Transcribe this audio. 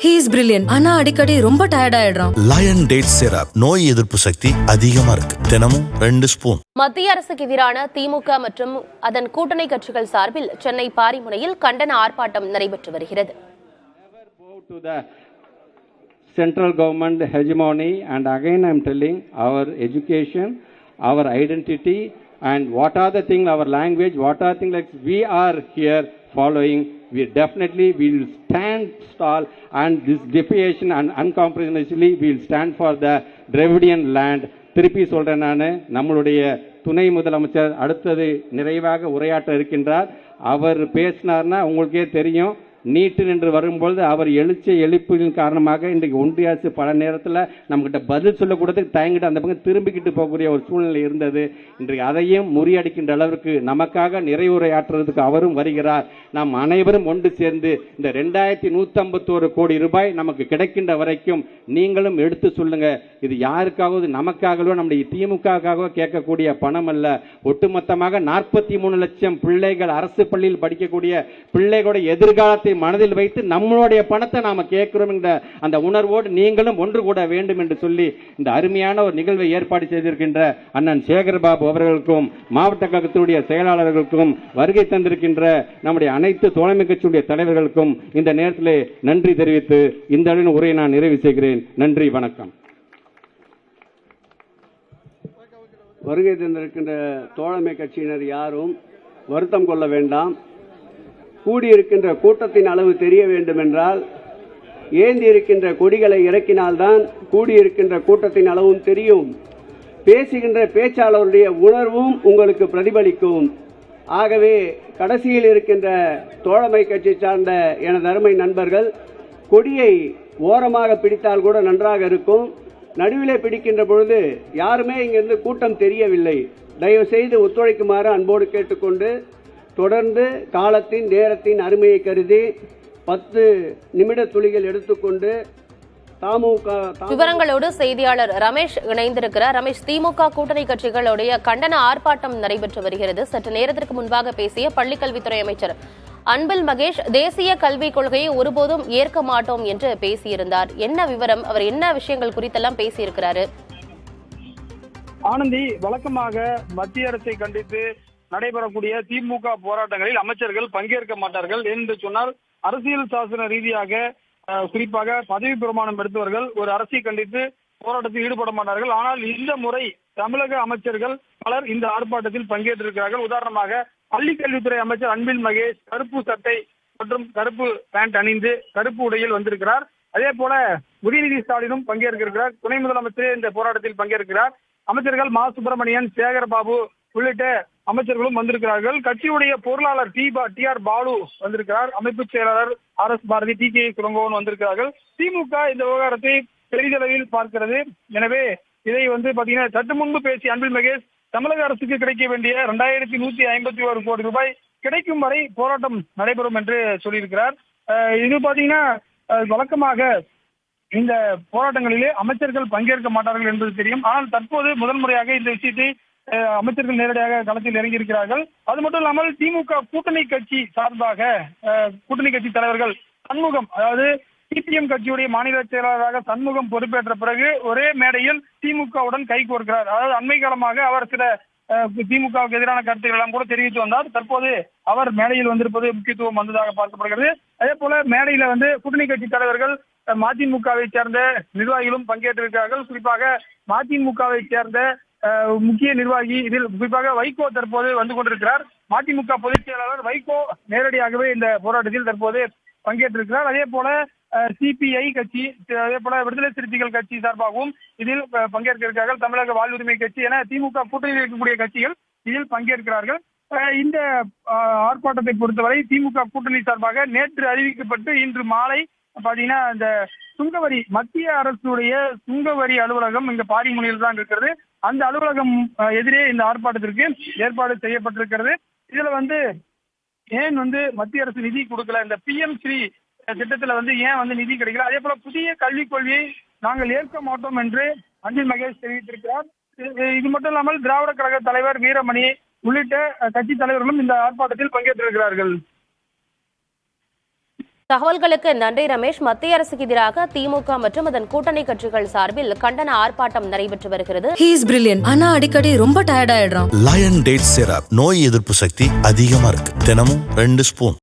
He is brilliant. ஆனா அடிக்கடி ரொம்ப டயர்ட் ஆயிடுறான். லயன் டேட் சிரப் நோய் எதிர்ப்பு சக்தி அதிகமா இருக்கு. தினமும் 2 ஸ்பூன். மத்திய அரசுக்கு எதிரான திமுக மற்றும் அதன் கூட்டணி கட்சிகள் சார்பில் சென்னை பாரிமுனையில் கண்டன ஆர்ப்பாட்டம் நடைபெற்று வருகிறது. Central government hegemony, and again I am telling, our education, our identity, and what are the things, our language, what are things like we are here following. We definitely will stand tall, and this defiation and uncompromisingly we will stand for the Dravidian land. திருப்பி சொல்றேன், நான் நம்மளுடைய துணை முதலமைச்சர் அடுத்தது நிறைவாக உரையாற்ற இருக்கின்றார். அவர் பேசினார்னா உங்களுக்கே தெரியும். நீட்டு என்று வரும்பொழுது அவர் எழுப்பின் காரணமாக இன்றைக்கு ஒன்றிய அரசு பல நேரத்தில் நம்மகிட்ட பதில் சொல்லக்கூடதுக்கு தயங்கிட்டு அந்த பக்கம் திரும்பிக்கிட்டு போகக்கூடிய ஒரு சூழ்நிலை இருந்தது. இன்றைக்கு அதையும் முறியடிக்கின்ற அளவிற்கு நமக்காக நிறைவுரையாற்றுறதுக்கு அவரும் வருகிறார். நாம் அனைவரும் ஒன்று சேர்ந்து இந்த 2151 கோடி ரூபாய் நமக்கு கிடைக்கின்ற வரைக்கும் நீங்களும் எடுத்து சொல்லுங்க. இது யாருக்காவது நமக்காகவோ நம்முடைய திமுகவோ கேட்கக்கூடிய பணம் அல்ல. ஒட்டுமொத்தமாக 43 லட்சம் பிள்ளைகள் அரசு பள்ளியில் படிக்கக்கூடிய பிள்ளைகளுடைய எதிர்காலத்தை மனதில் வைத்து நம்மளுடைய பணத்தை நாம கேட்கிறோம் என்ற அந்த உணர்வோடு நீங்களும் ஒன்று கூட வேண்டும் என்று சொல்லி இந்த அருமையான ஒரு நிகழ்வை ஏற்பாடு செய்திருக்கின்ற அண்ணன் சேகர்பாபு அவர்களுக்கும் மாவட்ட கழகத்தினுடைய செயலாளர்களுக்கும் வருகை தந்திருக்கின்ற நம்முடைய அனைத்து தோழமை கட்சியுடைய தலைவர்களுக்கும் இந்த நேரத்தில் நன்றி தெரிவித்து இந்த உரையை நான் நிறைவு செய்கிறேன். நன்றி, வணக்கம். வருகை தந்திருக்கின்ற தோழமை கட்சியினர் யாரும் வருத்தம் கொள்ள வேண்டாம். கூடியிருக்கின்ற கூட்டத்தின் அளவு தெரிய வேண்டும் என்றால் ஏந்தி இருக்கின்ற கொடிகளை இறக்கினால்தான் கூடியிருக்கின்ற கூட்டத்தின் அளவும் தெரியும். பேசுகின்ற பேச்சாளருடைய உணர்வும் உங்களுக்கு பிரதிபலிக்கும். ஆகவே கடைசியில் இருக்கின்ற தோழமை கட்சி சார்ந்த எனது அருமை நண்பர்கள் கொடியை ஓரமாக பிடித்தால் கூட நன்றாக இருக்கும். நடுவிலே பிடிக்கின்ற பொழுது யாருமே இங்கிருந்து கூட்டம் தெரியவில்லை. தயவு செய்து ஒத்துழைக்குமாறு அன்போடு கேட்டுக்கொண்டு தொடர்ந்து காலத்தின் நேரத்தின் அருமையை கருதி 10 நிமிட துளிகள் எடுத்துக்கொண்டு விவரங்களோடு செய்தியாளர் ரமேஷ் இணைந்திருக்கிறார். ரமேஷ், திமுக கூட்டணி கட்சிகளுடைய கண்டன ஆர்ப்பாட்டம் நடைபெற்று வருகிறது. சற்று நேரத்திற்கு முன்பாக பேசிய பள்ளிக்கல்வித்துறை அமைச்சர் அன்பில் மகேஷ் தேசிய கல்விக் கொள்கையை ஒருபோதும் ஏற்க மாட்டோம் என்று பேசியிருந்தார். என்ன விவரம்? அவர் என்ன விஷயங்கள் குறித்தெல்லாம் பேசியிருக்கிறாரு? ஆனந்தி, வழக்கமாக மத்திய அரசை கண்டித்து நடைபெறக்கூடிய திமுக போராட்டங்களில் அமைச்சர்கள் பங்கேற்க மாட்டார்கள் என்று சொன்னால் அரசியல் சாசன ரீதியாக குறிப்பாக பதவி பிரமாணம் எடுத்தவர்கள் ஒரு அரசை கண்டித்து போராட்டத்தில் ஈடுபட மாட்டார்கள். ஆனால் இந்த முறை தமிழக அமைச்சர்கள் பலர் இந்த ஆர்ப்பாட்டத்தில் பங்கேற்றிருக்கிறார்கள். உதாரணமாக பள்ளிக்கல்வித்துறை அமைச்சர் அன்பில் மகேஷ் கருப்பு சட்டை மற்றும் கருப்பு பேண்ட் அணிந்து கருப்பு உடையில் வந்திருக்கிறார். அதே போல உதயநிதி ஸ்டாலினும் பங்கேற்கிறார். துணை முதலமைச்சரே இந்த போராட்டத்தில் பங்கேற்கிறார். அமைச்சர்கள் மா சுப்பிரமணியன், சேகர்பாபு உள்ளிட்ட அமைச்சர்களும் வந்திருக்கிறார்கள். கட்சியுடைய பொருளாளர் டி.ஆர். பாலு வந்திருக்கிறார். அமைப்பு செயலாளர் RS பாரதி, T.K. சுரங்கோவன் வந்திருக்கிறார்கள். திமுக இந்த விவகாரத்தை பெரிதளவில் பார்க்கிறது. எனவே இதை பாத்தீங்கன்னா சற்று முன்பு பேசிய அன்பில் மகேஷ் தமிழக அரசுக்கு கிடைக்க வேண்டிய 2151 கோடி ரூபாய் கிடைக்கும் வரை போராட்டம் நடைபெறும் என்று சொல்லியிருக்கிறார். இது பாத்தீங்கன்னா வழக்கமாக இந்த போராட்டங்களிலே அமைச்சர்கள் பங்கேற்க மாட்டார்கள் என்பது தெரியும். ஆனால் தற்போது முதல் முறையாக இந்த விஷயத்தை அமைச்சர்கள் நேரடியாக களத்தில் இறங்கியிருக்கிறார்கள். அது மட்டும் இல்லாமல் திமுக கூட்டணி கட்சி சார்பாக கூட்டணி கட்சி தலைவர்கள் சண்முகம், அதாவது CPM கட்சியுடைய மாநில செயலாளராக சண்முகம் பொறுப்பேற்ற பிறகு ஒரே மேடையில் திமுகவுடன் கைகோர்க்கிறார். அதாவது அண்மை காலமாக அவர் சில திமுகவுக்கு எதிரான கருத்துக்கள் எல்லாம் கூட தெரிவித்து வந்தார். தற்போது அவர் மேடையில் வந்திருப்பது முக்கியத்துவம் வந்ததாக பார்க்கப்படுகிறது. அதே போல மேடையில கூட்டணி கட்சி தலைவர்கள் மதிமுகவை சேர்ந்த நிர்வாகிகளும் பங்கேற்றிருக்கிறார்கள். குறிப்பாக மதிமுகவை சேர்ந்த முக்கிய நிர்வாகி இதில் குறிப்பாக வைகோ தற்போது வந்து கொண்டிருக்கிறார். மதிமுக பொதுச் செயலாளர் வைகோ நேரடியாகவே இந்த போராட்டத்தில் தற்போது பங்கேற்றிருக்கிறார். அதே போல CPI கட்சி, அதே போல விடுதலை சிறுத்தைகள் கட்சி சார்பாகவும் இதில் பங்கேற்க இருக்கிறார்கள். தமிழக வாழ்வுரிமை கட்சி என திமுக கூட்டணியில் இருக்கக்கூடிய கட்சிகள் இதில் பங்கேற்கிறார்கள். இந்த ஆர்ப்பாட்டத்தை பொறுத்தவரை திமுக கூட்டணி சார்பாக நேற்று அறிவிக்கப்பட்டு இன்று மாலை பாத்தீங்கன்னா இந்த சுங்கவரி மத்திய அரசுடைய சுங்கவரி அலுவலகம் இங்க பாரிமுனையில் தான் இருக்கிறது. அந்த அலுவலகம் எதிரே இந்த ஆர்ப்பாட்டத்திற்கு ஏற்பாடு செய்யப்பட்டிருக்கிறது. இதுல ஏன் மத்திய அரசு நிதி கொடுக்கல, இந்த PM ஸ்ரீ திட்டத்துல ஏன் நிதி கிடைக்கல, அதே போல புதிய கல்விக் கொள்கையை நாங்கள் ஏற்க மாட்டோம் என்று அன்பில் மகேஷ் தெரிவித்திருக்கிறார். இது மட்டும் இல்லாமல் திராவிட கழக தலைவர் வீரமணி உள்ளிட்ட கட்சி தலைவர்களும் இந்த ஆர்ப்பாட்டத்தில் பங்கேற்றிருக்கிறார்கள். தகவல்களுக்கு நன்றி ரமேஷ். மத்திய அரசுக்கு எதிராக திமுக மற்றும் அதன் கூட்டணி கட்சிகள் சார்பில் கண்டன ஆர்ப்பாட்டம் நடைபெற்று வருகிறது. He is brilliant. ஆனா அடிக்கடி ரொம்ப டயர்ட் ஆயிடுறான். லயன் டேட் சிரப் நோய் எதிர்ப்பு சக்தி அதிகமா இருக்கு. தினமும் 2 ஸ்பூன்.